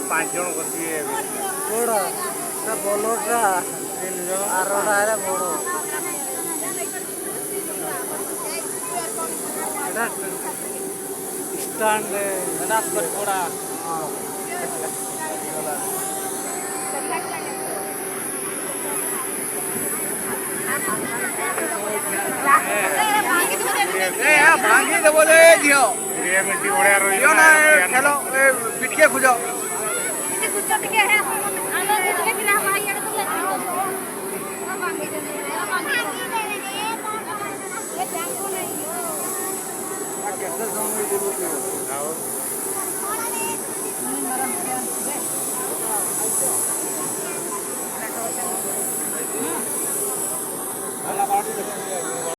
पांच जन बसिए बड़ा बोलोटा आरोटा है बड़ो स्टैंड बड़ा भांगी दबो दे दियो मिट्टी उड़े रहियो ना चलो पिटके खुजो कुछ टिके है आलो कुछ के ना भाई यार तुम भांगी दे ये बैंक को नहीं कैसे समझ